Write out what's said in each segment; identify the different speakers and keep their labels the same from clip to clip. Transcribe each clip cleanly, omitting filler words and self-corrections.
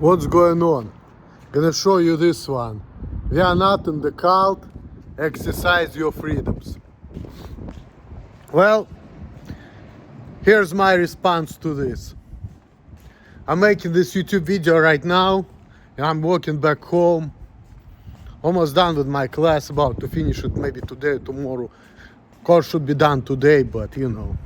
Speaker 1: What's going on? Gonna show you this one. We are not in the cult. Exercise your freedoms. Well, here's my response to this. I'm making this YouTube video right now. I'm walking back home. Almost done with my class, about to finish it maybe today, tomorrow. Course should be done today, but you know.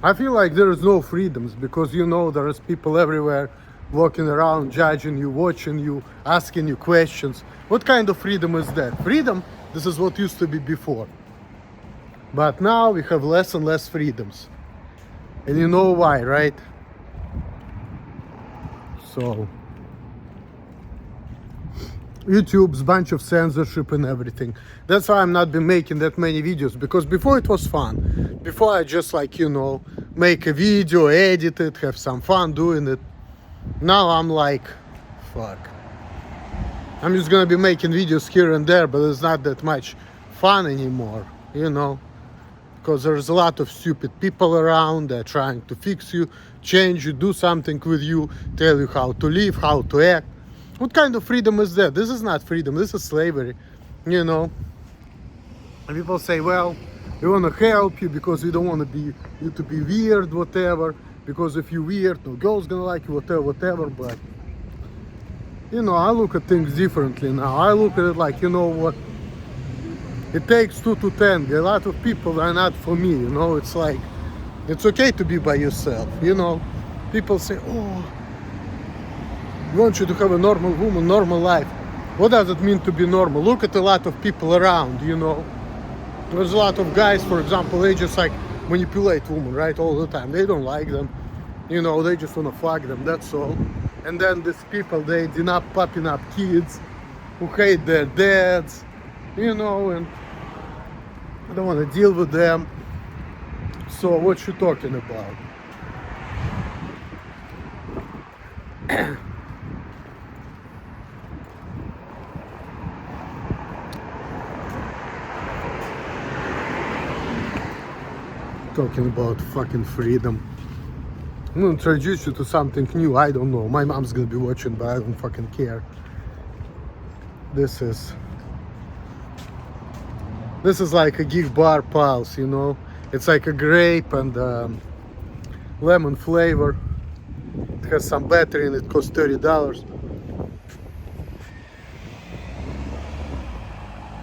Speaker 1: I feel like there is no freedoms because you know there is people everywhere walking around, judging you, watching you, asking you questions. What kind of freedom is that? Freedom, this is what used to be before. But now we have less and less freedoms. And you know why, right? So, YouTube's bunch of censorship and everything. That's why I'm not been making that many videos, because before it was fun. Before I just like, you know, make a video, edit it, have some fun doing it. Now I'm like, fuck. I'm just gonna be making videos here and there, but it's not that much fun anymore, you know. Because there's a lot of stupid people around. They're trying to fix you, change you, do something with you, tell you how to live, how to act. What kind of freedom is that? This is not freedom, this is slavery, you know. And people say, well, we want to help you because we don't want you to be weird, whatever. Because if you're weird, no girl's gonna like you, whatever. But, you know, I look at things differently now. I look at it like, you know what? It takes 2 to tango. A lot of people are not for me, you know. It's like, it's okay to be by yourself, you know. People say, oh, we want you to have a normal woman, normal life. What does it mean to be normal? Look at a lot of people around, you know. There's a lot of guys, for example, they just like manipulate women, right, all the time. They don't like them, you know, they just want to fuck them, that's all. And then these people, they end up popping up kids who hate their dads, you know, and I don't want to deal with them. So what you talking about? Talking about fucking freedom. I'm gonna introduce you to something new. I don't know. My mom's gonna be watching, but I don't fucking care. This is like a Geek Bar Pulse, you know. It's like a grape and lemon flavor. It has some battery in it. Costs $30.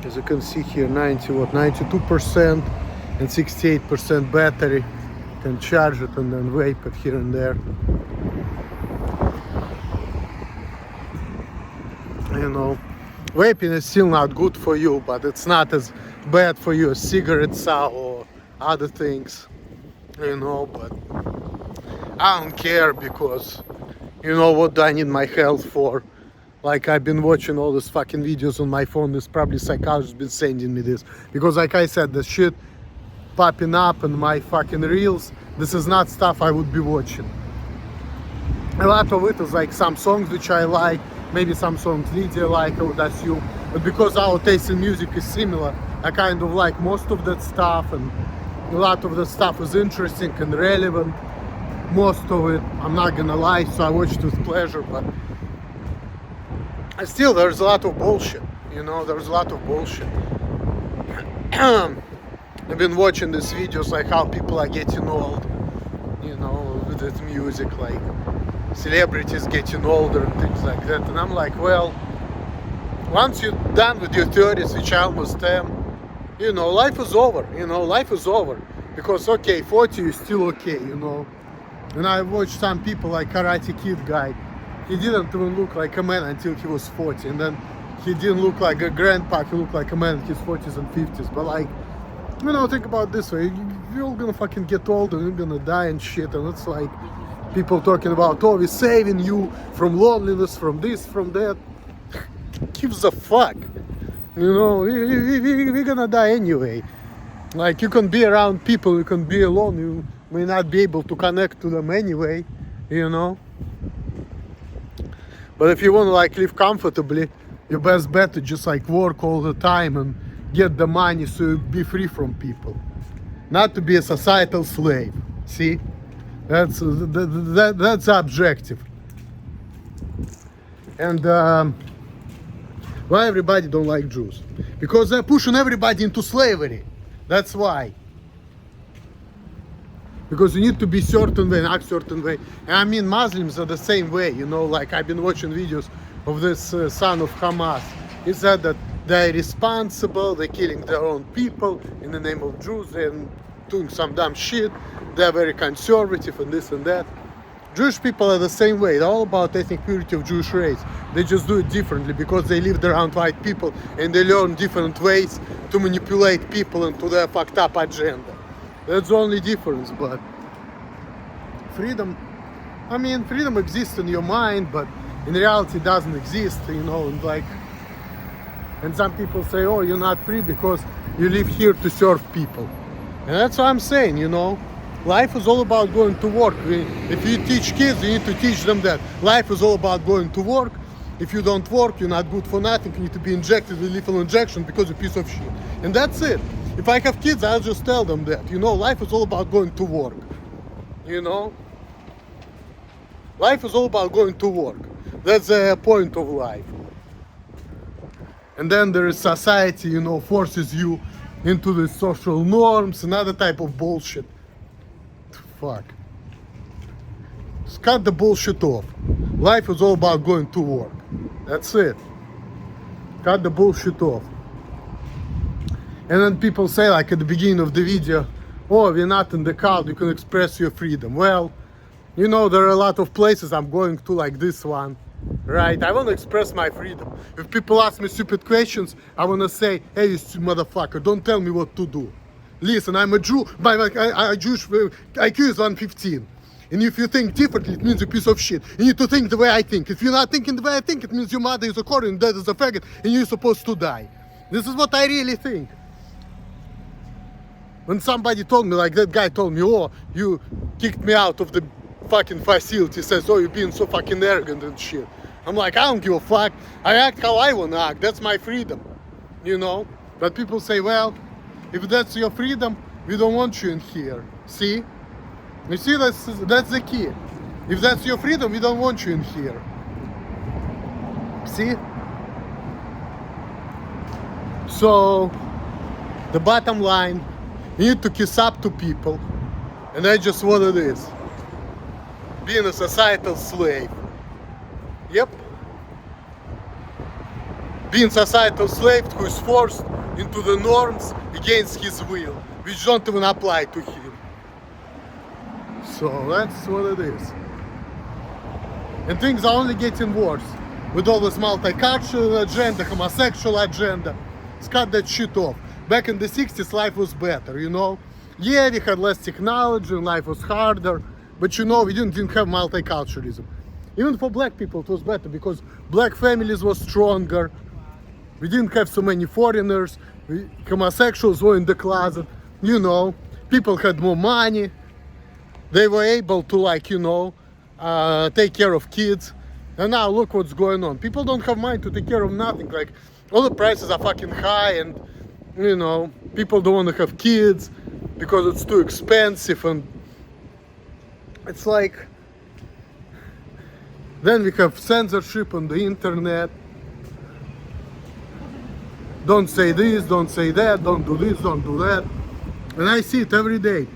Speaker 1: As you can see here, 92% and 68% battery. You can charge it and then vape it here and there. You know, vaping is still not good for you, but it's not as bad for you as cigarettes or other things, you know. But I don't care because, you know, what do I need my health for? Like, I've been watching all these fucking videos on my phone. There's probably psychologist been sending me this, because like I said, the shit popping up in my fucking reels, this is not stuff I would be watching. A lot of it is like some songs which I like, maybe some songs Lydia like, I would assume. But because our taste in music is similar, I kind of like most of that stuff, and a lot of the stuff is interesting and relevant. Most of it, I'm not gonna lie, so I watched with pleasure, but still there's a lot of bullshit, you know, there's a lot of bullshit. I've been watching these videos like how people are getting old, you know, with that music, like celebrities getting older and things like that. And I'm like, well, once you're done with your 30s, which I almost am, you know, life is over, you know, life is over. Because, okay, 40 is still okay, you know. And I watched some people like Karate Kid guy. He didn't even look like a man until he was 40. And then he didn't look like a grandpa, he looked like a man in his 40s and 50s. But like, you know, think about it this way, you're all gonna fucking get old and you're gonna die and shit, and it's like people talking about, oh, we're saving you from loneliness, from this, from that. Gives a fuck, you know, we're gonna die anyway. Like, you can be around people, you can be alone, you may not be able to connect to them anyway, you know. But if you want to like live comfortably, your best bet is just like work all the time and get the money so you be free from people. Not to be a societal slave. See, that's that's the objective. And why everybody don't like Jews? Because they're pushing everybody into slavery. That's why. Because you need to be certain way, act certain way. And I mean, Muslims are the same way, you know, like I've been watching videos of this son of Hamas. He said that they're responsible, they're killing their own people in the name of Jews, they're doing some dumb shit, they're very conservative and this and that. Jewish people are the same way, they're all about ethnic purity of Jewish race. They just do it differently because they lived around white people and they learn different ways to manipulate people into their fucked up agenda. That's the only difference. But freedom, I mean, freedom exists in your mind, but in reality it doesn't exist, you know. And some people say, oh, you're not free because you live here to serve people. And that's what I'm saying, you know. Life is all about going to work. If you teach kids, you need to teach them that life is all about going to work. If you don't work, you're not good for nothing. You need to be injected with lethal injection because you're a piece of shit. And that's it. If I have kids, I'll just tell them that, you know, life is all about going to work. You know? Life is all about going to work. That's the point of life. And then there is society, you know, forces you into the social norms, another type of bullshit. Fuck. Just cut the bullshit off. Life is all about going to work. That's it. Cut the bullshit off. And then people say, like at the beginning of the video, oh, we're not in the cult, you can express your freedom. Well, you know, there are a lot of places I'm going to, like this one, right? I want to express my freedom. If people ask me stupid questions, I want to say, hey, you motherfucker, don't tell me what to do. Listen, I'm a Jew, my Jewish IQ is 115. And if you think differently, it means you're a piece of shit. You need to think the way I think. If you're not thinking the way I think, it means your mother is a whore and dad is a faggot and you're supposed to die. This is what I really think. When somebody told me, like that guy told me, oh, you kicked me out of the fucking facility, says, oh, you're being so fucking arrogant and shit. I'm like, I don't give a fuck. I act how I want to act. That's my freedom, you know? But people say, well, if that's your freedom, we don't want you in here. See? You see, that's the key. If that's your freedom, we don't want you in here. See? So, the bottom line, you need to kiss up to people. And that's just what it is. Being a societal slave. Yep. Being societal slave who is forced into the norms against his will, which don't even apply to him. So that's what it is. And things are only getting worse with all this multicultural agenda, homosexual agenda. Let's cut that shit off. Back in the 60s, life was better, you know. Yeah, we had less technology and life was harder, but you know, we didn't have multiculturalism. Even for black people, it was better because black families were stronger. We didn't have so many foreigners. Homosexuals were in the closet, you know. People had more money. They were able to, like, you know, take care of kids. And now look what's going on. People don't have money to take care of nothing. Like, all the prices are fucking high and, you know, people don't want to have kids because it's too expensive. And it's like, then we have censorship on the internet. Don't say this, don't say that, don't do this, don't do that. And I see it every day.